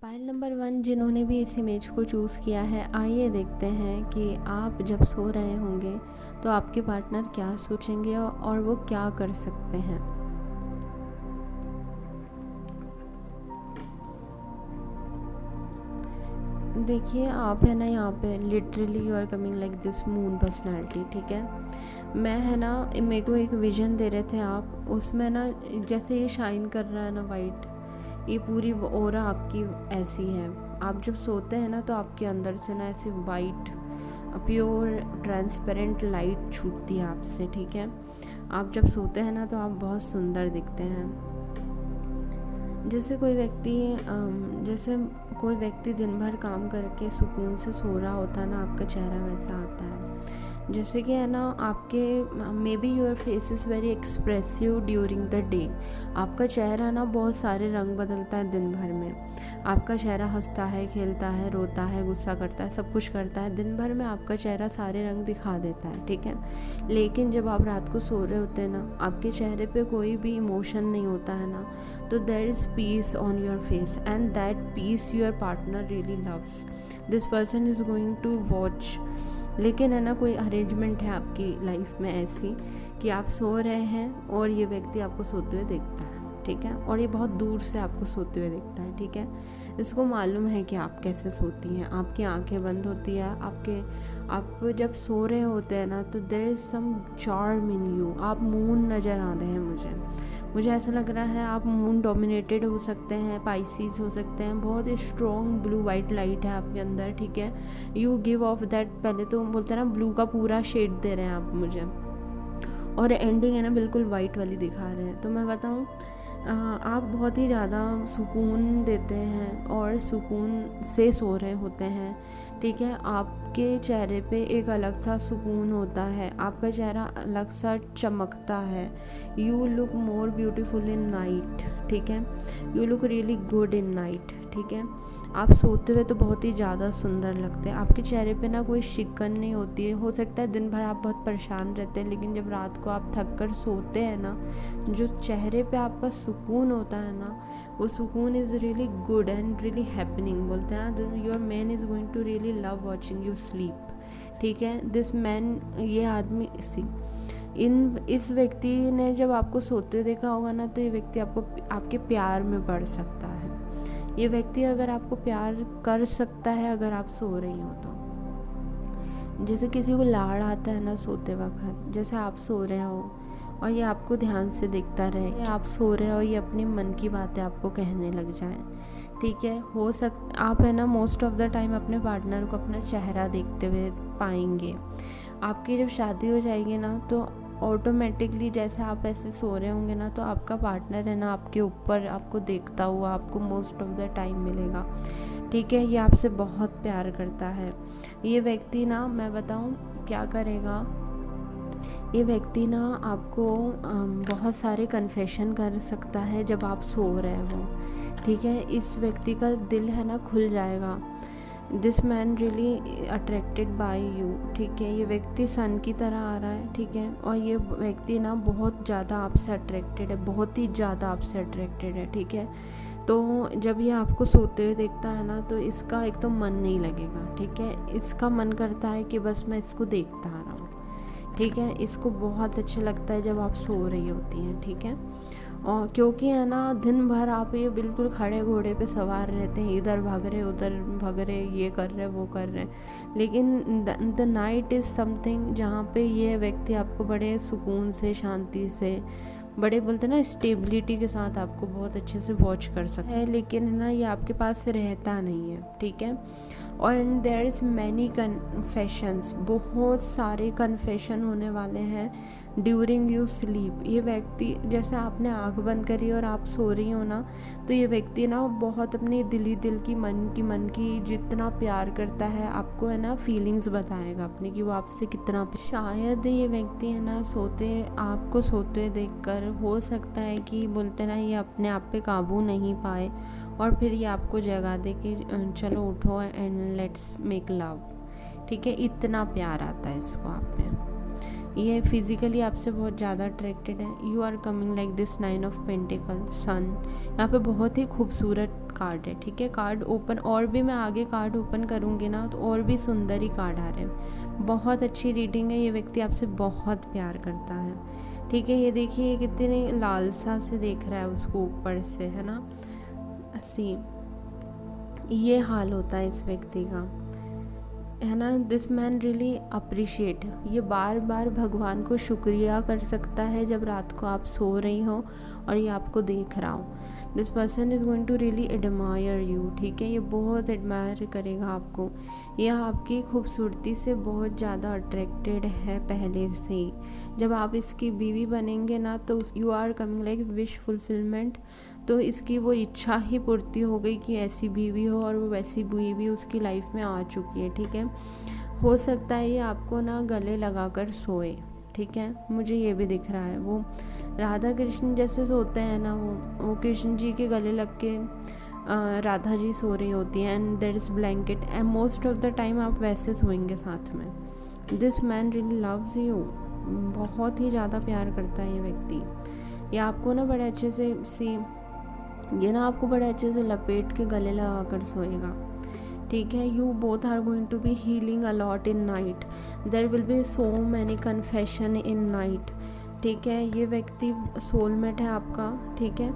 Pile number 1 जिन्होंने भी इस इमेज को चूज़ किया है, आइए देखते हैं कि आप जब सो रहे होंगे तो आपके पार्टनर क्या सोचेंगे और वो क्या कर सकते हैं। देखिए आप है ना, यहाँ पे literally you are coming like this moon personality. ठीक है, मैं है ना, मेरे को एक विजन दे रहे थे आप, उसमें ना जैसे ये शाइन कर रहा है ना वाइट, ये पूरी ऑरा आपकी ऐसी है। आप जब सोते हैं ना तो आपके अंदर से ना ऐसे वाइट प्योर ट्रांसपेरेंट लाइट छूटती है आपसे। ठीक है, आप जब सोते हैं ना तो आप बहुत सुंदर दिखते हैं। जैसे कोई व्यक्ति दिन भर काम करके सुकून से सो रहा होता है ना, आपका चेहरा वैसा आता है। जैसे कि है ना, आपके may be your face is very expressive during the day. आपका चेहरा ना बहुत सारे रंग बदलता है दिन भर में। आपका चेहरा हंसता है, खेलता है, रोता है, गुस्सा करता है, सब कुछ करता है। दिन भर में आपका चेहरा सारे रंग दिखा देता है। ठीक है, लेकिन जब आप रात को सो रहे होते हैं ना, आपके चेहरे पे कोई भी इमोशन नहीं होता है ना, तो there is peace on your face and that peace your partner really loves. This person is going to watch. लेकिन है ना, कोई अरेंजमेंट है आपकी लाइफ में ऐसी कि आप सो रहे हैं और ये व्यक्ति आपको सोते हुए देखता है। ठीक है, और ये बहुत दूर से आपको सोते हुए देखता है। ठीक है, इसको मालूम है कि आप कैसे सोती हैं। आपकी आंखें बंद होती है, आप जब सो रहे होते हैं ना, तो there is some charm in you. आप मून नज़र आ रहे हैं मुझे ऐसा लग रहा है आप मून डोमिनेटेड हो सकते हैं, पाइसिस हो सकते हैं। बहुत ही स्ट्रॉन्ग ब्लू वाइट लाइट है आपके अंदर। ठीक है, यू गिव ऑफ दैट, पहले तो बोलते हैं ना ब्लू का पूरा शेड दे रहे हैं आप मुझे, और एंडिंग है ना बिल्कुल वाइट वाली दिखा रहे हैं। तो मैं बताऊँ, आप बहुत ही ज़्यादा सुकून देते हैं और सुकून से सो रहे होते हैं। ठीक है, आपके चेहरे पे एक अलग सा सुकून होता है, आपका चेहरा अलग सा चमकता है। You look more beautiful in night. ठीक है, you look really good in night. ठीक है, आप सोते हुए तो बहुत ही ज़्यादा सुंदर लगते हैं। आपके चेहरे पे ना कोई शिकन नहीं होती है। हो सकता है दिन भर आप बहुत परेशान रहते हैं, लेकिन जब रात को आप थक कर सोते हैं ना, जो चेहरे पे आपका सुकून होता है ना, वो सुकून is really good and really happening. बोलते हैं ना, your man is going to really love watching you sleep. ठीक है, दिस मैन, ये आदमी इस व्यक्ति ने जब आपको सोते देखा होगा ना, तो ये व्यक्ति आपके प्यार में पड़ सकता है। ये व्यक्ति अगर आपको प्यार कर सकता है अगर आप सो रही हो तो। जैसे किसी को लाड़ आता है ना सोते वक्त, जैसे आप सो रहे हो और ये आपको ध्यान से देखता रहे, आप सो रहे हो, ये अपनी मन की बातें आपको कहने लग जाए। ठीक है, आप है ना मोस्ट ऑफ द टाइम अपने पार्टनर को अपना चेहरा देखते हुए पाएंगे। आपकी जब शादी हो जाएगी ना, तो ऑटोमेटिकली जैसे आप ऐसे सो रहे होंगे ना, तो आपका पार्टनर है ना आपके ऊपर आपको देखता हुआ आपको मोस्ट ऑफ द टाइम मिलेगा। ठीक है, ये आपसे बहुत प्यार करता है। ये व्यक्ति ना, मैं बताऊं क्या करेगा, ये व्यक्ति ना आपको बहुत सारे कन्फेशन कर सकता है जब आप सो रहे हो। ठीक है, इस व्यक्ति का दिल है ना खुल जाएगा। This man really attracted by you. ठीक है, ये व्यक्ति सन की तरह आ रहा है। ठीक है, और ये व्यक्ति ना बहुत ज़्यादा आपसे अट्रैक्टेड है, बहुत ही ज़्यादा आपसे अट्रैक्टेड है। ठीक है, तो जब ये आपको सोते हुए देखता है ना, तो इसका एक तो मन नहीं लगेगा। ठीक है, इसका मन करता है कि बस मैं इसको देखता आ रहा हूँ। ठीक है, इसको बहुत अच्छा लगता है जब आप सो रही होती हैं। ठीक है, और क्योंकि है ना दिन भर आप ये बिल्कुल खड़े घोड़े पे सवार रहते हैं, इधर भाग रहे उधर भाग रहे, ये कर रहे वो कर रहे, लेकिन द नाइट इज़ समथिंग जहाँ पे ये व्यक्ति आपको बड़े सुकून से, शांति से, बड़े बोलते हैं ना स्टेबिलिटी के साथ आपको बहुत अच्छे से वॉच कर सकता है। लेकिन है ना, ये आपके पास रहता नहीं है। ठीक है, और देयर इज़ मैनी कन्फेशंस, बहुत सारे कन्फेशन होने वाले हैं ड्यूरिंग यू स्लीप। ये व्यक्ति, जैसे आपने आँख बंद करी और आप सो रही हो ना, तो ये व्यक्ति ना बहुत अपनी दिल की मन की जितना प्यार करता है आपको है ना फीलिंग्स बताएगा अपनी, कि वो आपसे कितना। शायद ये व्यक्ति है ना आपको सोते देखकर हो सकता है कि बोलते ना ये अपने आप पे काबू नहीं पाए और फिर ये आपको जगा दे कि चलो उठो एंड लेट्स मेक लव। ठीक है, इतना प्यार आता है इसको आप पे। ये फिजिकली आपसे बहुत ज़्यादा अट्रैक्टेड है। You are coming like this 9 of pentacle sun. यहाँ पे बहुत ही खूबसूरत कार्ड है, ठीक है। कार्ड ओपन, और भी मैं आगे कार्ड ओपन करूँगी ना तो और भी सुंदर ही कार्ड आ रहे हैं। बहुत अच्छी रीडिंग है। ये व्यक्ति आपसे बहुत प्यार करता है, ठीक है। ये देखिए, ये कितनी लालसा से देख रहा है उसको ऊपर से, है ना। सी ये हाल होता है इस व्यक्ति का, है ना। दिस मैन रियली अप्रिशिएट, ये बार बार भगवान को शुक्रिया कर सकता है जब रात को आप सो रही हो और ये आपको देख रहा हो। This person is going to really admire you, ठीक है। ये बहुत एडमायर करेगा आपको। यह आपकी खूबसूरती से बहुत ज़्यादा अट्रैक्टेड है पहले से ही। जब आप इसकी बीवी बनेंगे ना तो you are coming like wish fulfilment. तो इसकी वो इच्छा ही पूर्ति हो गई कि ऐसी बीवी हो, और वो वैसी बीवी उसकी लाइफ में आ चुकी है, ठीक है। हो सकता है ये आपको ना गले लगाकर सोए, ठीक है। मुझे ये भी दिख रहा है, वो राधा कृष्ण जैसे सोते हैं ना, वो कृष्ण जी के गले लग के राधा जी सो रही होती हैं, and there is blanket, and most of the time आप वैसे सोएंगे साथ में। This man really loves you, बहुत ही ज़्यादा प्यार करता है ये व्यक्ति। ये आपको ना बड़े अच्छे से आपको बड़े अच्छे से लपेट के गले लगा कर सोएगा, ठीक है। You both are going to be healing a lot in night. There will be so many confession in night, ठीक है। ये व्यक्ति सोलमेट है आपका, ठीक है।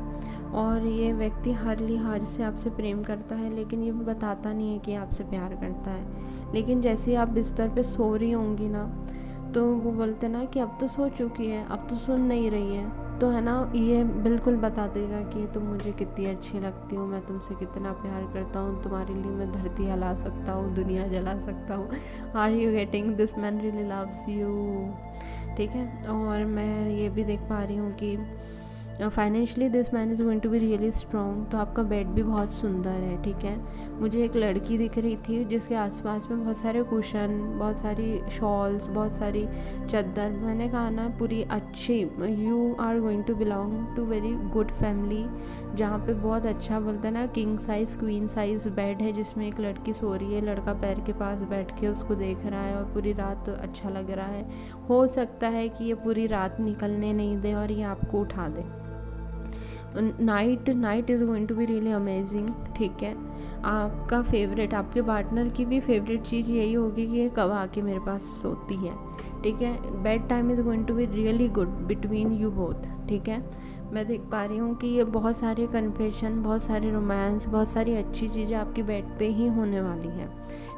और ये व्यक्ति हर लिहाज से आपसे प्रेम करता है, लेकिन ये बताता नहीं है कि आपसे प्यार करता है। लेकिन जैसे ही आप बिस्तर पे सो रही होंगी ना, तो वो बोलते ना कि अब तो सो चुकी है, अब तो सुन नहीं रही है, तो है ना, ये बिल्कुल बता देगा कि तुम मुझे कितनी अच्छी लगती हो, मैं तुमसे कितना प्यार करता हूँ, तुम्हारे लिए मैं धरती हिला सकता हूँ, दुनिया जला सकता हूँ। Are you getting? This man really loves you, ठीक है। और मैं ये भी देख पा रही हूँ कि financially this man is going to be really strong. तो आपका बेड भी बहुत सुंदर है, ठीक है। मुझे एक लड़की दिख रही थी जिसके आसपास में बहुत सारे कुशन, बहुत सारी शॉल्स, बहुत सारी चादर। मैंने कहा ना पूरी अच्छी, you are going to belong to very good family, जहाँ पे बहुत अच्छा बोलते हैं ना, king size queen size bed है जिसमें एक लड़की सो रही है, लड़का पैर के पास बैठ के उसको देख रहा है और पूरी रात अच्छा लग रहा है। हो सकता है कि ये पूरी रात निकलने नहीं दे और ये आपको उठा दे। Night is going to be really amazing, ठीक है। आपका फेवरेट, आपके पार्टनर की भी फेवरेट चीज़ यही होगी कि ये कब आके मेरे पास सोती है, ठीक है। Bed time is going to be really good between you both, ठीक है। मैं देख पा रही हूँ कि ये बहुत सारे कन्फेशन, बहुत सारे रोमांस, बहुत सारी अच्छी चीज़ें आपके बेड पे ही होने वाली है,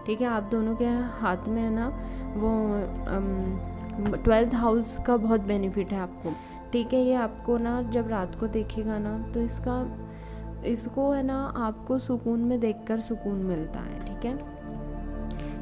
ठीक है। आप दोनों के हाथ में है ना वो 12th हाउस का बहुत बेनिफिट है आपको, ठीक है। ये आपको ना जब रात को देखेगा ना तो इसको है ना आपको सुकून में देखकर सुकून मिलता है, ठीक है।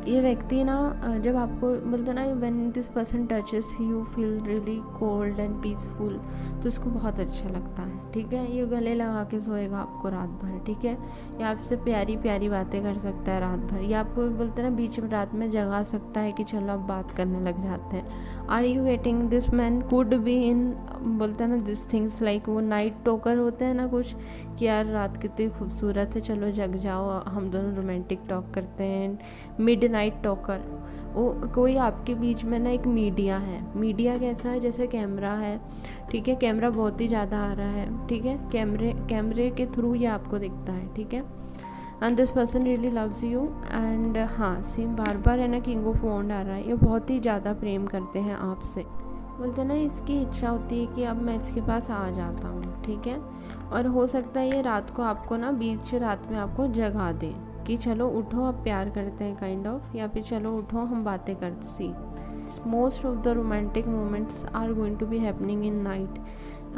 ये व्यक्ति ना जब आपको बोलते ना, when this person touches you feel really cold and peaceful, तो इसको बहुत अच्छा लगता है, ठीक है। ये गले लगा के सोएगा आपको रात भर, ठीक है। ये आपसे प्यारी प्यारी बातें कर सकता है रात भर। ये आपको बोलते ना बीच में रात में जगा सकता है कि चलो अब बात करने लग जाते हैं। Are you getting? This man could be in, बोलते हैं ना दिस थिंग्स लाइक, वो नाइट टॉकर होते हैं ना कुछ, कि यार रात कितनी खूबसूरत है, चलो जग जाओ, हम दोनों रोमांटिक टॉक करते हैं। मिड नाइट टॉकर, वो कोई आपके बीच में ना एक मीडिया है। मीडिया कैसा है? जैसे कैमरा है, ठीक है। कैमरा बहुत ही ज़्यादा आ रहा है, ठीक है। कैमरे के थ्रू ये आपको दिखता है, ठीक है। And this person really loves you, and हाँ सेम बार बार है ना किंग ऑफ वॉन्ड आ रहा है। ये बहुत ही ज़्यादा प्रेम करते हैं आपसे, बोलते हैं ना इसकी इच्छा होती है कि अब मैं इसके पास आ जाता हूँ, ठीक है। और हो सकता है ये रात को आपको ना बीच रात में आपको जगा दे कि चलो उठो अब प्यार करते हैं काइंड ऑफ, या फिर चलो उठो हम बातें करते सी। Most of the romantic moments are going to be happening in night.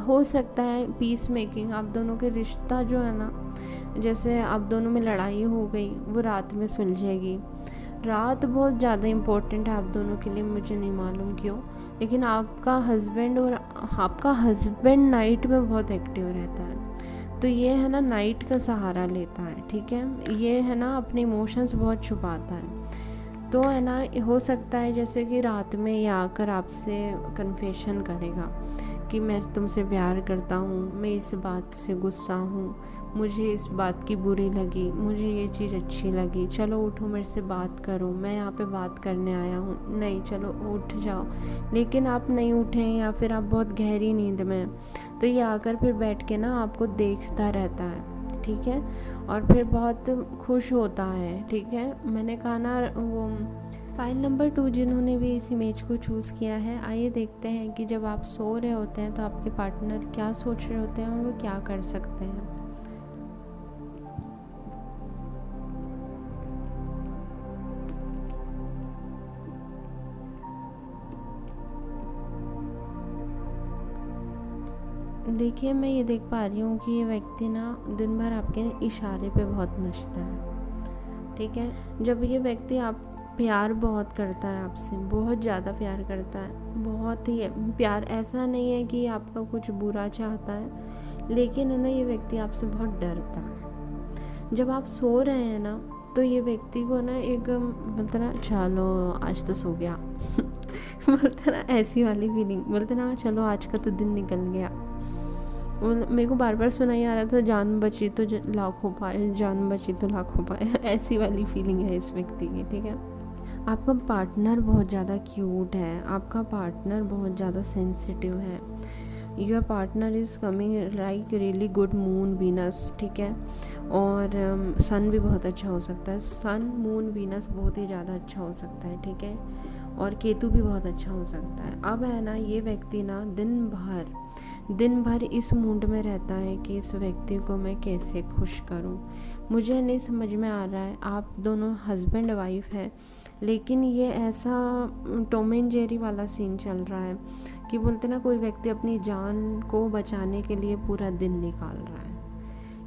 हो सकता है पीस मेकिंग, आप दोनों के रिश्ता जो है ना, जैसे आप दोनों में लड़ाई हो गई, वो रात में सुलझेगी। रात बहुत ज़्यादा इम्पोर्टेंट है आप दोनों के लिए, मुझे नहीं मालूम क्यों, लेकिन आपका हस्बैंड नाइट में बहुत एक्टिव रहता है। तो ये है ना नाइट का सहारा लेता है, ठीक है। ये है ना अपने इमोशंस बहुत छुपाता है। तो है ना हो सकता है जैसे कि रात में ये आकर आपसे कन्फेशन करेगा कि मैं तुमसे प्यार करता हूँ, मैं इस बात से गुस्सा हूँ, मुझे इस बात की बुरी लगी, मुझे ये चीज़ अच्छी लगी, चलो उठो मेरे से बात करो, मैं यहाँ पे बात करने आया हूँ, नहीं चलो उठ जाओ। लेकिन आप नहीं उठें या फिर आप बहुत गहरी नींद में हैं, तो ये आकर फिर बैठ के ना आपको देखता रहता है, ठीक है, और फिर बहुत खुश होता है, ठीक है। मैंने कहा ना वो फाइल नंबर 2 जिन्होंने भी इस इमेज को चूज़ किया है, आइए देखते हैं कि जब आप सो रहे होते हैं तो आपके पार्टनर क्या सोच रहे होते हैं और वो क्या कर सकते हैं। देखिए, मैं ये देख पा रही हूँ कि ये व्यक्ति ना दिन भर आपके इशारे पे बहुत नचता है, ठीक है। जब ये व्यक्ति आप प्यार बहुत करता है आपसे, बहुत ज़्यादा प्यार करता है, बहुत ही प्यार, ऐसा नहीं है कि आपका कुछ बुरा चाहता है, लेकिन है ना ये व्यक्ति आपसे बहुत डरता है। जब आप सो रहे हैं ना तो ये व्यक्ति को ना एक बोलते ना चलो आज तो सो गया बोलते ना ऐसी वाली फीलिंग, बोलते ना चलो आज का तो दिन निकल गया। मेरे को बार बार सुनाई आ रहा था, जान बची तो लाखों पाए, जान बची तो लाखों पाए ऐसी वाली फीलिंग है इस व्यक्ति की, ठीक है। आपका पार्टनर बहुत ज़्यादा क्यूट है, आपका पार्टनर बहुत ज़्यादा सेंसिटिव है। Your partner is coming like really good moon Venus, ठीक है, और सन भी बहुत अच्छा हो सकता है, सन मून वीनस बहुत ही ज़्यादा अच्छा हो सकता है, ठीक है, और केतु भी बहुत अच्छा हो सकता है। अब है ना ये व्यक्ति ना दिन भर इस मूड में रहता है कि इस व्यक्ति को मैं कैसे खुश करूं। मुझे नहीं समझ में आ रहा है, आप दोनों हस्बैंड वाइफ है, लेकिन ये ऐसा टॉम एंड जेरी वाला सीन चल रहा है कि बोलते ना कोई व्यक्ति अपनी जान को बचाने के लिए पूरा दिन निकाल रहा है,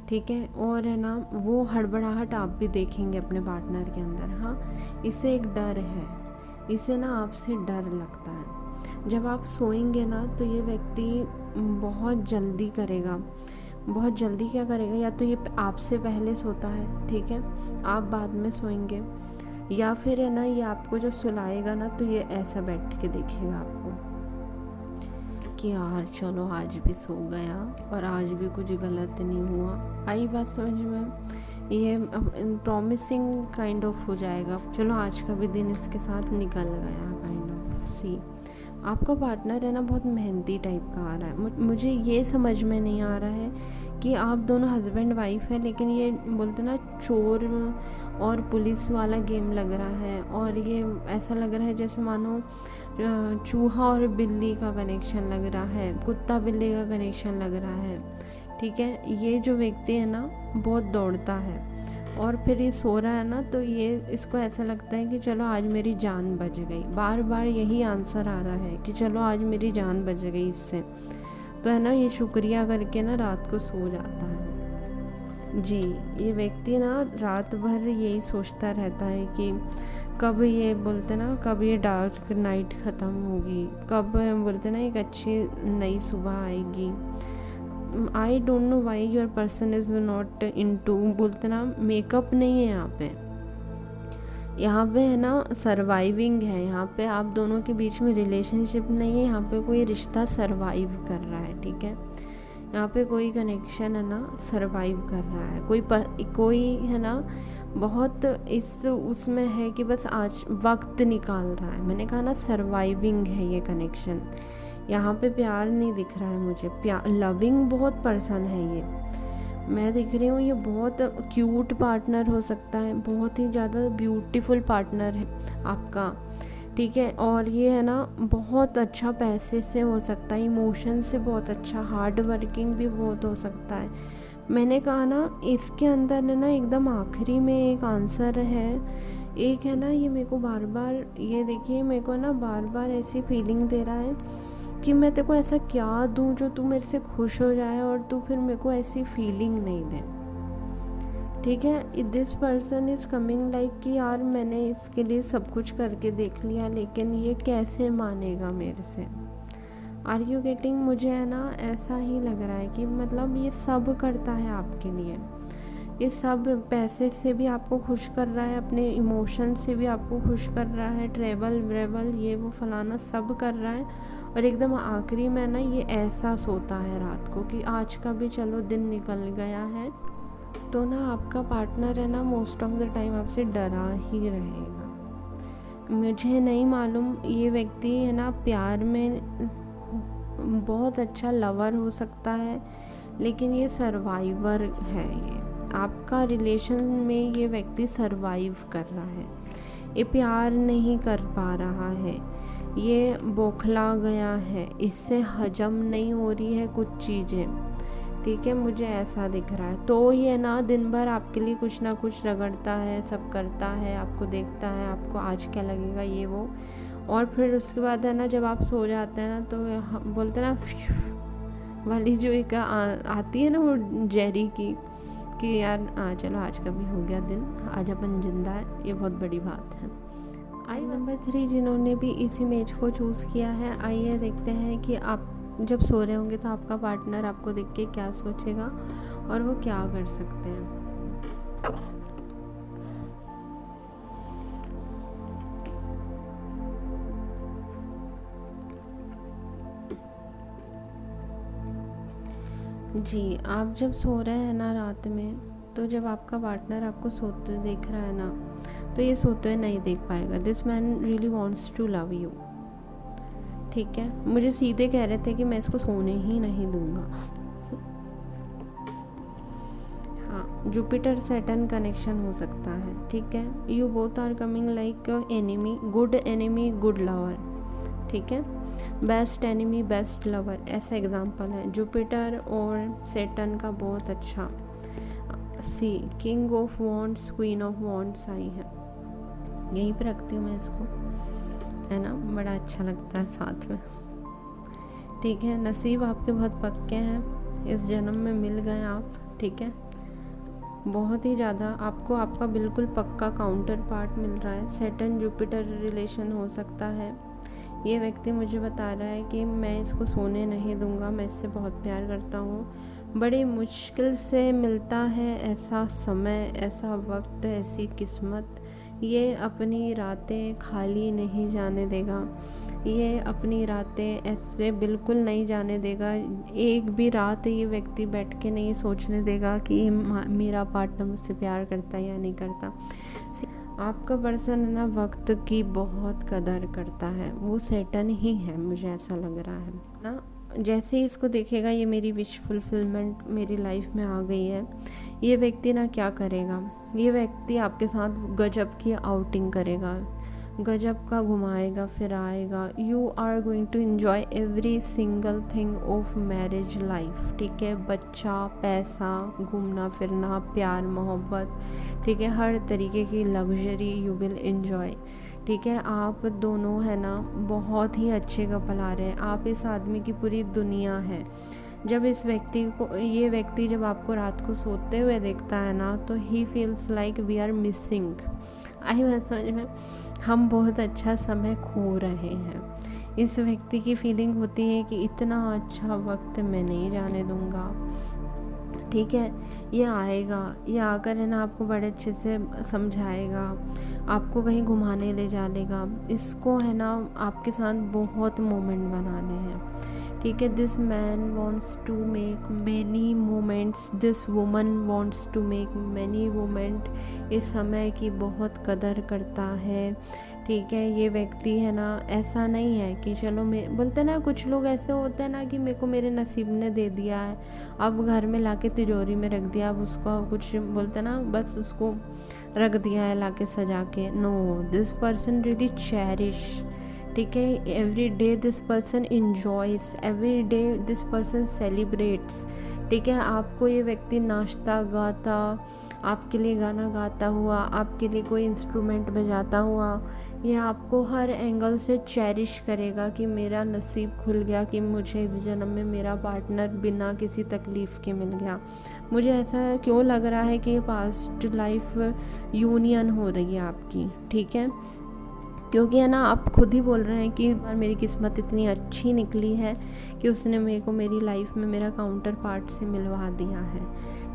ठीक है, और है ना वो हड़बड़ाहट आप भी देखेंगे अपने पार्टनर के अंदर। हाँ, इसे एक डर है, इसे ना आपसे डर लगता है। जब आप सोएंगे ना तो ये व्यक्ति बहुत जल्दी करेगा, बहुत जल्दी क्या करेगा, या तो ये आपसे पहले सोता है, ठीक है, आप बाद में सोएंगे, या फिर है ना ये आपको जब सुलाएगा ना तो ये ऐसा बैठ के देखेगा आपको कि यार चलो आज भी सो गया और आज भी कुछ गलत नहीं हुआ। आई बात समझ में? ये प्रॉमिसिंग काइंड ऑफ हो जाएगा, चलो आज का भी दिन इसके साथ निकल गया काइंड ऑफ। सी आपका पार्टनर है ना बहुत मेहनती टाइप का आ रहा है। मुझे ये समझ में नहीं आ रहा है कि आप दोनों हस्बैंड वाइफ है, लेकिन ये बोलते ना चोर और पुलिस वाला गेम लग रहा है, और ये ऐसा लग रहा है जैसे मानो चूहा और बिल्ली का कनेक्शन लग रहा है, कुत्ता बिल्ली का कनेक्शन लग रहा है, ठीक है। ये जो व्यक्ति है ना बहुत दौड़ता है और फिर ये सो रहा है ना तो ये इसको ऐसा लगता है कि चलो आज मेरी जान बच गई, बार बार यही आंसर आ रहा है कि चलो आज मेरी जान बच गई इससे, तो है ना ये शुक्रिया करके ना रात को सो जाता है। जी, ये व्यक्ति ना रात भर यही सोचता रहता है कि कब ये बोलते ना कब ये डार्क नाइट ख़त्म होगी, कब बोलते ना एक अच्छी नई सुबह आएगी। I don't know why your person is not into, बोलते ना मेकअप नहीं है यहाँ पे है ना सर्वाइविंग है, यहाँ पे आप दोनों के बीच में रिलेशनशिप नहीं है, यहाँ पे कोई रिश्ता सर्वाइव कर रहा है, ठीक है। यहाँ पे कोई कनेक्शन है ना सर्वाइव कर रहा है, कोई है ना बहुत इस उसमें है कि बस आज वक्त निकाल रहा है। मैंने कहा ना सर्वाइविंग है ये कनेक्शन, यहाँ पे प्यार नहीं दिख रहा है मुझे, लविंग बहुत पर्सन है ये, मैं दिख रही हूँ ये बहुत क्यूट पार्टनर हो सकता है, बहुत ही ज़्यादा ब्यूटीफुल पार्टनर है आपका, ठीक है। और ये है ना बहुत अच्छा पैसे से हो सकता है, इमोशन से बहुत अच्छा, हार्ड वर्किंग भी बहुत हो सकता है। मैंने कहा ना इसके अंदर है ना एकदम आखिरी में एक आंसर है, एक है ना ये मेरे को बार बार, ये देखिए मेरे को ना बार बार ऐसी फीलिंग दे रहा है कि मैं तेरे को ऐसा क्या दूं जो तू मेरे से खुश हो जाए और तू फिर मेरे को ऐसी फीलिंग नहीं दे, ठीक है। This person is coming like कि यार मैंने इसके लिए सब कुछ करके देख लिया लेकिन ये कैसे मानेगा मेरे से। Are you getting? मुझे है ना ऐसा ही लग रहा है कि मतलब ये सब करता है आपके लिए, ये सब पैसे से भी आपको खुश कर रहा है, अपने इमोशन से भी आपको खुश कर रहा है, ट्रैवल व्रेवल ये वो फलाना सब कर रहा है, और एकदम आखिरी में ना ये एहसास होता है रात को कि आज का भी चलो दिन निकल गया है। तो ना आपका पार्टनर है ना मोस्ट ऑफ द टाइम आपसे डरा ही रहेगा। मुझे नहीं मालूम ये व्यक्ति है ना प्यार में बहुत अच्छा लवर हो सकता है, लेकिन ये सर्वाइवर है। ये आपका रिलेशन में ये व्यक्ति सर्वाइव कर रहा है, ये प्यार नहीं कर पा रहा है, ये बौखला गया है, इससे हजम नहीं हो रही है कुछ चीज़ें, ठीक है, मुझे ऐसा दिख रहा है। तो ये ना दिन भर आपके लिए कुछ ना कुछ रगड़ता है, सब करता है, आपको देखता है, आपको आज क्या लगेगा ये वो, और फिर उसके बाद है ना जब आप सो जाते हैं ना तो बोलते हैं ना वाली जो एक आती है ना वो जेरी की कि यार चलो आज का भी हो गया दिन, आज अपन जिंदा है, ये बहुत बड़ी बात है। आई नंबर 3 जिन्होंने भी इस इमेज को चूज़ किया है, आइए देखते हैं कि आप जब सो रहे होंगे तो आपका पार्टनर आपको देख के क्या सोचेगा और वो क्या कर सकते हैं। जी, आप जब सो रहे हैं ना रात में, तो जब आपका पार्टनर आपको सोते देख रहा है ना, तो ये सोते हुए नहीं देख पाएगा। This man really wants to love you, ठीक है। मुझे सीधे कह रहे थे कि मैं इसको सोने ही नहीं दूंगा। हाँ, जुपिटर सैटर्न कनेक्शन हो सकता है, ठीक है। You both are coming like enemy, good lover, ठीक है। बेस्ट एनिमी बेस्ट लवर, ऐसा एग्जाम्पल है जुपिटर और सैटर्न का बहुत अच्छा। See king of wands, queen of wands आई है, यहीं पर रखती हूँ मैं इसको, है ना, बड़ा अच्छा लगता है साथ में, ठीक है। नसीब आपके बहुत पक्के हैं, इस जन्म में मिल गए आप, ठीक है। बहुत ही ज़्यादा आपको आपका बिल्कुल पक्का काउंटर पार्ट मिल रहा है। सैटर्न जुपिटर रिलेशन हो सकता है। ये व्यक्ति मुझे बता रहा है कि मैं इसको सोने नहीं दूंगा, मैं इससे बहुत प्यार करता हूँ, बड़ी मुश्किल से मिलता है ऐसा समय, ऐसा वक्त, ऐसी किस्मत। ये अपनी रातें खाली नहीं जाने देगा, ये अपनी रातें ऐसे बिल्कुल नहीं जाने देगा। एक भी रात ये व्यक्ति बैठ के नहीं सोचने देगा कि मेरा पार्टनर मुझसे प्यार करता है या नहीं करता। आपका पर्सन है ना वक्त की बहुत कदर करता है, वो सैटर्न ही है, मुझे ऐसा लग रहा है ना। जैसे ही इसको देखेगा ये मेरी विश फुलफिलमेंट मेरी लाइफ में आ गई है, ये व्यक्ति ना क्या करेगा, ये व्यक्ति आपके साथ गजब की आउटिंग करेगा, गजब का घुमाएगा फिराएगा। You are going to enjoy every single thing of marriage life, ठीक है। बच्चा, पैसा, घूमना फिरना, प्यार मोहब्बत, ठीक है, हर तरीके की लग्जरी यू विल एंजॉय, ठीक है। आप दोनों है ना बहुत ही अच्छे कपल आ रहे हैं, आप इस आदमी की पूरी दुनिया है। जब इस व्यक्ति को, ये व्यक्ति जब आपको रात को सोते हुए देखता है ना, तो he feels like we are missing. आई बात समझ में, हम बहुत अच्छा समय खो रहे हैं। इस व्यक्ति की फीलिंग होती है कि इतना अच्छा वक्त मैं नहीं जाने दूंगा, ठीक है। ये आएगा, ये आकर है ना आपको बड़े अच्छे से समझाएगा, आपको कहीं घुमाने ले जाएगा, इसको है ना आपके साथ बहुत मोमेंट बनाने हैं, ठीक है। This man wants to make many moments, this woman wants to make many moment. इस समय की बहुत कदर करता है, ठीक है। ये व्यक्ति है ना ऐसा नहीं है कि चलो मैं बोलते ना, कुछ लोग ऐसे होते हैं ना कि मेरे को मेरे नसीब ने दे दिया है, अब घर में लाके तिजोरी में रख दिया, अब उसको कुछ बोलते ना बस उसको रख दिया है लाके सजा के। No, this person really cherish, ठीक है। Every day this person enjoys, every day this person celebrates, ठीक है। आपको ये व्यक्ति नाचता गाता, आपके लिए गाना गाता हुआ, आपके लिए कोई इंस्ट्रूमेंट बजाता हुआ, ये आपको हर एंगल से चेरिश करेगा कि मेरा नसीब खुल गया, कि मुझे इस जन्म में मेरा पार्टनर बिना किसी तकलीफ़ के मिल गया। मुझे ऐसा क्यों लग रहा है कि ये पास्ट लाइफ यूनियन हो रही है आपकी, ठीक है। क्योंकि है ना आप खुद ही बोल रहे हैं कि मेरी किस्मत इतनी अच्छी निकली है कि उसने मेरे को मेरी लाइफ में मेरा काउंटर पार्ट से मिलवा दिया है,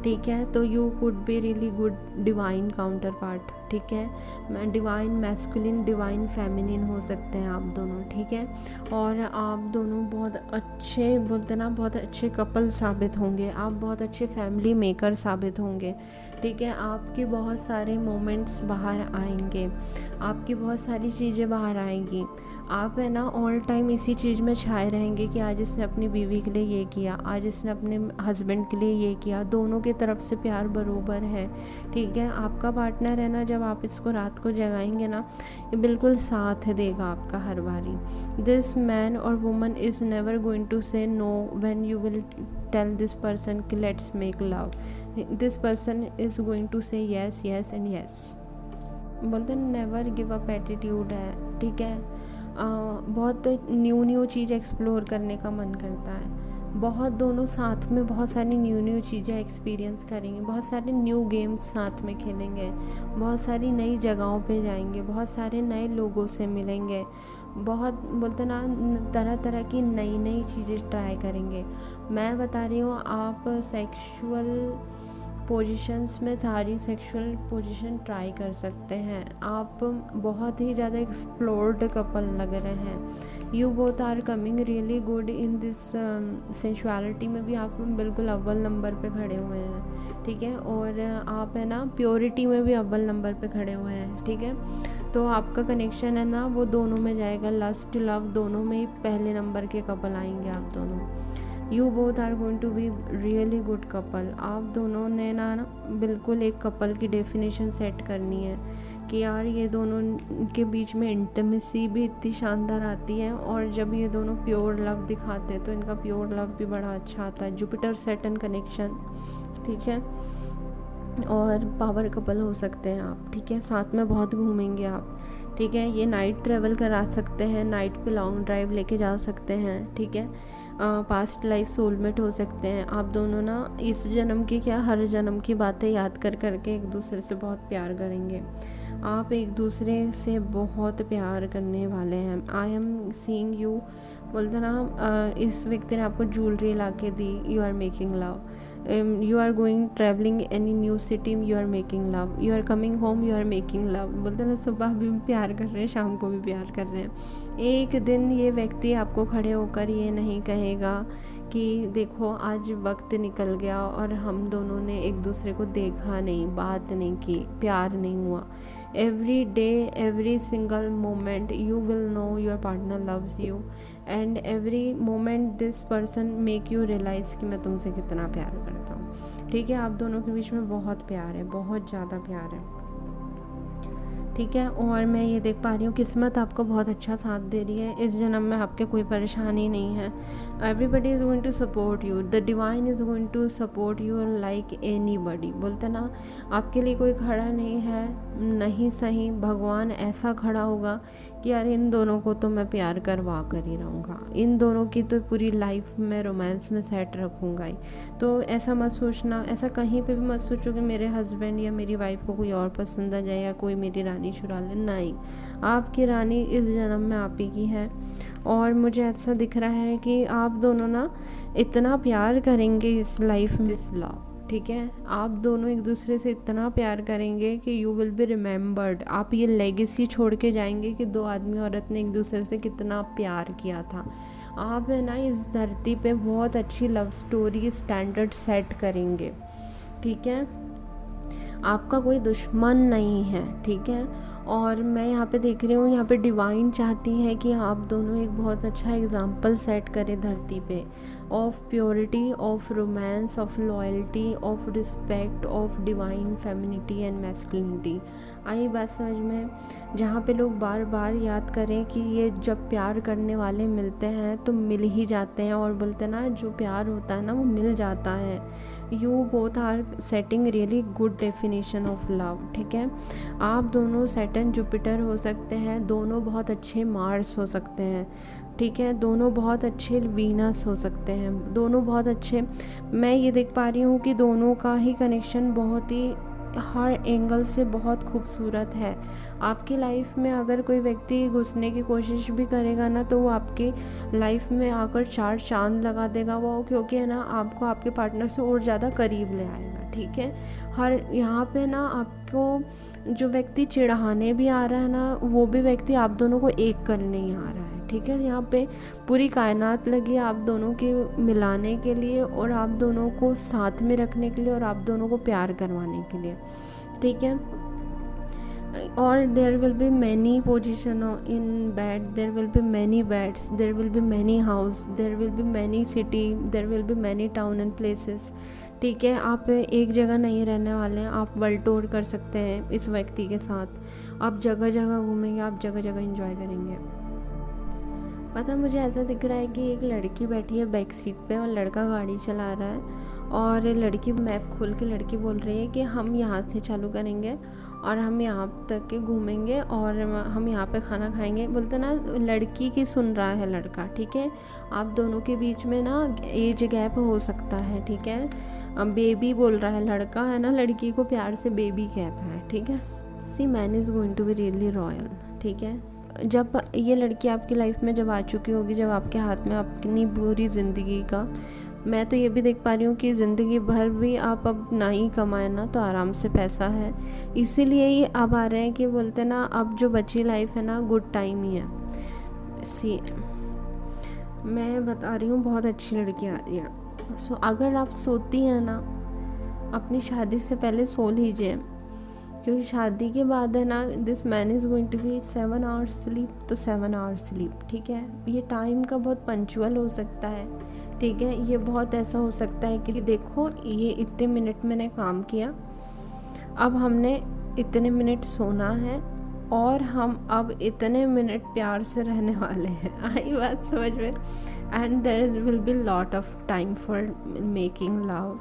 ठीक है। तो you could be really good divine counter part, ठीक है। डिवाइन मैस्कुलिन, डिवाइन फेमिनिन हो सकते हैं आप दोनों, ठीक है। और आप दोनों बहुत अच्छे, बोलते ना, बहुत अच्छे कपल साबित होंगे, आप बहुत अच्छे फैमिली मेकर साबित होंगे, ठीक है। आपके बहुत सारे मोमेंट्स बाहर आएंगे, आपकी बहुत सारी चीज़ें बाहर आएंगी। आप है ना ऑल टाइम इसी चीज़ में छाए रहेंगे कि आज इसने अपनी बीवी के लिए ये किया, आज इसने अपने हस्बैंड के लिए ये किया। दोनों की तरफ से प्यार बरोबर है, ठीक है। आपका पार्टनर है ना, जब आप इसको रात को जगाएंगे ना, ये बिल्कुल साथ देगा आपका हर बारी। दिस मैन और woman is never going to say no when you will tell this person कि let's make love. This person is going to say yes yes and yes. बोलते हैं नेवर गिव अप एटीट्यूड है, ठीक है। बहुत new चीज़ explore करने का मन करता है। बहुत दोनों साथ में बहुत सारी न्यू चीज़ें एक्सपीरियंस करेंगे, बहुत सारे न्यू गेम्स साथ में खेलेंगे, बहुत सारी नई जगहों पे जाएंगे, बहुत सारे नए लोगों से मिलेंगे, बहुत बोलते ना तरह तरह की नई चीज़ें ट्राई करेंगे। मैं बता रही हूँ, आप सेक्सुअल पोजीशंस में सारी सेक्सुअल पोजीशन ट्राई कर सकते हैं। आप बहुत ही ज़्यादा एक्सप्लोर्ड कपल लग रहे हैं। You both are coming really good in this sensuality में भी आप बिल्कुल अव्वल नंबर पे खड़े हुए हैं, ठीक है। और आप है ना प्योरिटी में भी अव्वल नंबर पे खड़े हुए हैं, ठीक है। तो आपका कनेक्शन है ना वो दोनों में जाएगा, लस्ट लव दोनों में ही पहले नंबर के कपल आएंगे आप दोनों। You both are going to be really good couple. आप दोनों ने ना बिल्कुल एक कपल की डेफिनेशन सेट करनी है कि यार ये दोनों के बीच में इंटीमेसी भी इतनी शानदार आती है, और जब ये दोनों प्योर लव दिखाते हैं तो इनका प्योर लव भी बड़ा अच्छा आता है। जुपिटर सैटर्न कनेक्शन, ठीक है। और पावर कपल हो सकते हैं आप, ठीक है। साथ में बहुत घूमेंगे आप, ठीक है। ये नाइट ट्रेवल करा सकते हैं, नाइट पे लॉन्ग ड्राइव लेके जा सकते हैं, ठीक है। पास्ट लाइफ सोलमेट हो सकते हैं आप दोनों ना। इस जन्म की क्या, हर जन्म की बातें याद कर करके एक दूसरे से बहुत प्यार करेंगे। आप एक दूसरे से बहुत प्यार करने वाले हैं। आई एम सीइंग यू, बोलते ना इस व्यक्ति ने आपको ज्वेलरी ला के दी, you are making love. You are going travelling any new city, you are making love. You are coming home, you are making love. बोलते ना सुबह भी प्यार कर रहे हैं, शाम को भी प्यार कर रहे हैं। एक दिन ये व्यक्ति आपको खड़े होकर ये नहीं कहेगा कि देखो आज वक्त निकल गया और हम दोनों ने एक दूसरे को देखा नहीं, बात नहीं की, प्यार नहीं हुआ। Every day, every single moment you will know your partner loves you, and every moment this person make you realise कि मैं तुमसे कितना प्यार करता हूँ, ठीक है। आप दोनों के बीच में बहुत प्यार है, बहुत ज़्यादा प्यार है, ठीक है। और मैं ये देख पा रही हूँ किस्मत आपको बहुत अच्छा साथ दे रही है। इस जन्म में आपके कोई परेशानी नहीं है। Everybody is going to support you, the divine is going to support you like anybody. बोलते ना आपके लिए कोई खड़ा नहीं है, नहीं सही भगवान ऐसा खड़ा होगा कि यार इन दोनों को तो मैं प्यार करवा कर ही रहूँगा, इन दोनों की तो पूरी लाइफ में रोमांस में सेट रखूँगा ही। तो ऐसा मत सोचना, ऐसा कहीं पे भी मत सोचो कि मेरे हस्बैंड या मेरी वाइफ को कोई और पसंद आ जाए या कोई मेरी रानी चुरा ले। नहीं, आपकी रानी इस जन्म में आप ही की है। और मुझे ऐसा दिख रहा है कि आप दोनों ना इतना प्यार करेंगे इस लाइफ में, इस लव, ठीक है। आप दोनों एक दूसरे से इतना प्यार करेंगे कि यू विल बी रिमेम्बर्ड। आप ये लेगेसी छोड़ के जाएंगे कि दो आदमी औरत ने एक दूसरे से कितना प्यार किया था। आप है ना इस धरती पे बहुत अच्छी लव स्टोरी स्टैंडर्ड सेट करेंगे, ठीक है। आपका कोई दुश्मन नहीं है, ठीक है। और मैं यहाँ पे देख रही हूँ, यहाँ पे डिवाइन चाहती है कि आप दोनों एक बहुत अच्छा एग्जाम्पल सेट करें धरती पे, of purity, of romance, of loyalty, of respect, of divine femininity and masculinity. आई बात समझ में? जहाँ पे लोग बार बार याद करें कि ये जब प्यार करने वाले मिलते हैं तो मिल ही जाते हैं, और बोलते ना जो प्यार होता है ना वो मिल जाता है। You both are setting really good definition of love, ठीक है। आप दोनों सैटर्न जुपिटर हो सकते हैं, दोनों बहुत अच्छे मार्स हो सकते हैं, ठीक है। दोनों बहुत अच्छे वीनस हो सकते हैं, दोनों बहुत अच्छे। मैं ये देख पा रही हूँ कि दोनों का ही कनेक्शन बहुत ही हर एंगल से बहुत खूबसूरत है। आपकी लाइफ में अगर कोई व्यक्ति घुसने की कोशिश भी करेगा ना, तो वो आपकी लाइफ में आकर चार चांद लगा देगा वो, क्योंकि है ना आपको आपके पार्टनर से और ज़्यादा करीब ले आएगा। ठीक है, हर यहाँ पे ना आपको जो व्यक्ति चिढ़ाने भी आ रहा है ना, वो भी व्यक्ति आप दोनों को एक करने ही आ रहा है। ठीक है, यहाँ पे पूरी कायनात लगी है आप दोनों के मिलाने के लिए, और आप दोनों को साथ में रखने के लिए, और आप दोनों को प्यार करवाने के लिए। ठीक है, और there will be many position in bed, there will be many beds, there will be many house, there will be many city, there will be many town and places. ठीक है, आप एक जगह नहीं रहने वाले हैं, आप वर्ल्ड टूर कर सकते हैं इस व्यक्ति के साथ। आप जगह जगह घूमेंगे, आप जगह जगह एंजॉय करेंगे। पता मुझे ऐसा दिख रहा है कि एक लड़की बैठी है बैक सीट पे और लड़का गाड़ी चला रहा है, और लड़की मैप खोल के लड़की बोल रही है कि हम यहाँ से चालू करेंगे और हम यहाँ तक के घूमेंगे और हम यहाँ पे खाना खाएंगे। बोलते ना लड़की की सुन रहा है लड़का। ठीक है, आप दोनों के बीच में ना एज गैप हो सकता है। ठीक है, बेबी बोल रहा है लड़का, है ना, लड़की को प्यार से बेबी कहता है। ठीक है, see man is going to be really royal. ठीक है, जब ये लड़की आपकी लाइफ में जब आ चुकी होगी, जब आपके हाथ में अपनी पूरी ज़िंदगी का, मैं तो ये भी देख पा रही हूँ कि ज़िंदगी भर भी आप अब ना ही कमाए ना तो आराम से पैसा है, इसीलिए ही अब आ रहे हैं कि बोलते ना अब जो बची लाइफ है ना गुड टाइम ही है। सी मैं बता रही हूँ बहुत अच्छी लड़की आ रही है। सो अगर आप सोती हैं ना, अपनी शादी से पहले सो लीजिए, क्योंकि शादी के बाद है ना this man is going to be 7 hours sleep, तो 7 आवर्स स्लीप। ठीक है, ये टाइम का बहुत पंचुअल हो सकता है। ठीक है, ये बहुत ऐसा हो सकता है कि देखो ये इतने मिनट मैंने काम किया, अब हमने इतने मिनट सोना है, और हम अब इतने मिनट प्यार से रहने वाले हैं। आई बात समझ में? And there will be lot of time for making love.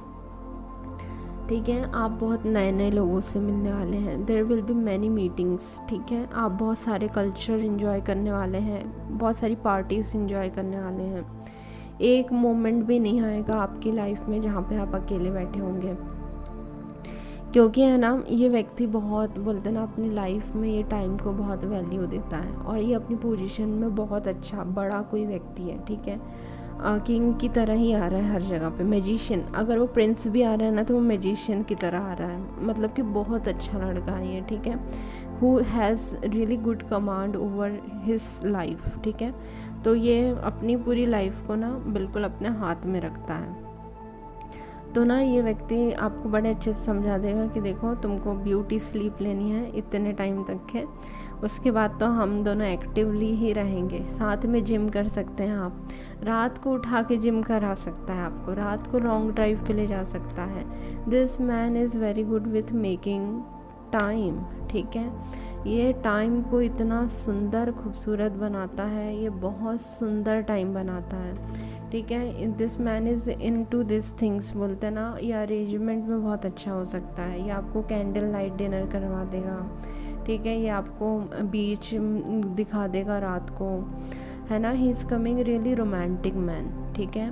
ठीक है, आप बहुत नए नए लोगों से मिलने वाले हैं। There will be many meetings. ठीक है, आप बहुत सारे कल्चर एंजॉय करने वाले हैं, बहुत सारी पार्टीज एंजॉय करने वाले हैं। एक मोमेंट भी नहीं आएगा आपकी लाइफ में जहाँ पे आप अकेले बैठे होंगे, क्योंकि है ना ये व्यक्ति बहुत बोलते ना अपनी लाइफ में ये टाइम को बहुत वैल्यू देता है, और ये अपनी पोजीशन में बहुत अच्छा बड़ा कोई व्यक्ति है। ठीक है, किंग की तरह ही आ रहा है हर जगह पे, मैजिशियन। अगर वो प्रिंस भी आ रहा है ना तो वो मैजिशियन की तरह आ रहा है, मतलब कि बहुत अच्छा लड़का है ये। ठीक है, who has really good command over his life. ठीक है, तो ये अपनी पूरी लाइफ को ना बिल्कुल अपने हाथ में रखता है। तो ना ये व्यक्ति आपको बड़े अच्छे से समझा देगा कि देखो तुमको ब्यूटी स्लीप लेनी है इतने टाइम तक है, उसके बाद तो हम दोनों एक्टिवली ही रहेंगे। साथ में जिम कर सकते हैं, आप रात को उठा के जिम करा सकता है आपको, रात को लॉन्ग ड्राइव पे ले जा सकता है। This man is very good with making time. ठीक है, ये टाइम को इतना सुंदर खूबसूरत बनाता है, ये बहुत सुंदर टाइम बनाता है। ठीक है, this man is into this things. बोलते हैं ना ये अरेंजमेंट में बहुत अच्छा हो सकता है, ये आपको कैंडल लाइट डिनर करवा देगा। ठीक है, ये आपको बीच दिखा देगा रात को, है ना। He is coming really romantic man. ठीक है,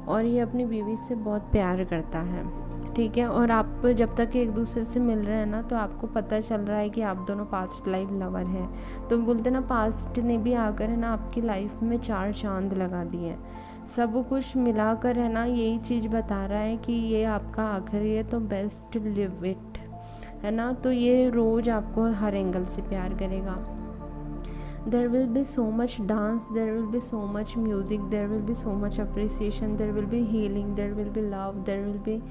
और ये अपनी बीवी से बहुत प्यार करता है। ठीक है, और आप जब तक एक दूसरे से मिल रहे हैं ना तो आपको पता चल रहा है कि आप दोनों पास्ट लाइफ लवर हैं। तो बोलते ना पास्ट ने भी आकर है ना आपकी लाइफ में 4 चांद लगा दिए हैं। सब कुछ मिलाकर है ना यही चीज़ बता रहा है कि ये आपका आखिरी है, तो बेस्ट लिव इट, है ना। तो ये रोज़ आपको हर एंगल से प्यार करेगा। there will be so much dance, there will be so much music, there will be so much appreciation, there will be healing, there will be love, there will be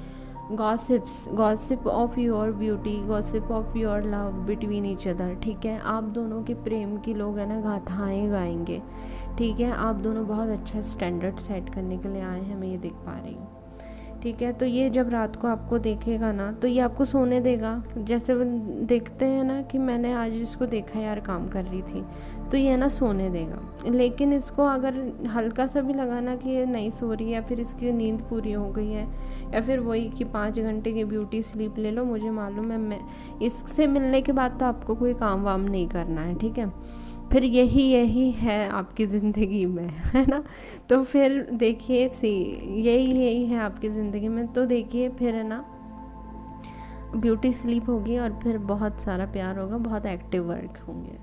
gossip of your beauty, gossip of your love between each other। ठीक है, आप दोनों के प्रेम की लोग है ना गाथाएँ गाएंगे। ठीक है, आप दोनों बहुत अच्छा स्टैंडर्ड सेट करने के लिए आए हैं, मैं ये देख पा रही हूँ। ठीक है, तो ये जब रात को आपको देखेगा ना तो ये आपको सोने देगा। जैसे वो देखते हैं ना कि मैंने आज इसको देखा यार काम कर रही थी, तो ये ना सोने देगा। लेकिन इसको अगर हल्का सा भी लगा ना कि ये नहीं सो रही है, फिर इसकी नींद पूरी हो गई है, या फिर वही कि 5 घंटे की ब्यूटी स्लीप ले लो, मुझे मालूम है मैं इससे मिलने के बाद तो आपको कोई काम वाम नहीं करना है। ठीक है, फिर यही है आपकी ज़िंदगी में, है ना। तो फिर देखिए यही है आपकी ज़िंदगी में, तो देखिए फिर है ना ब्यूटी स्लीप होगी और फिर बहुत सारा प्यार होगा, बहुत एक्टिव वर्क होंगे।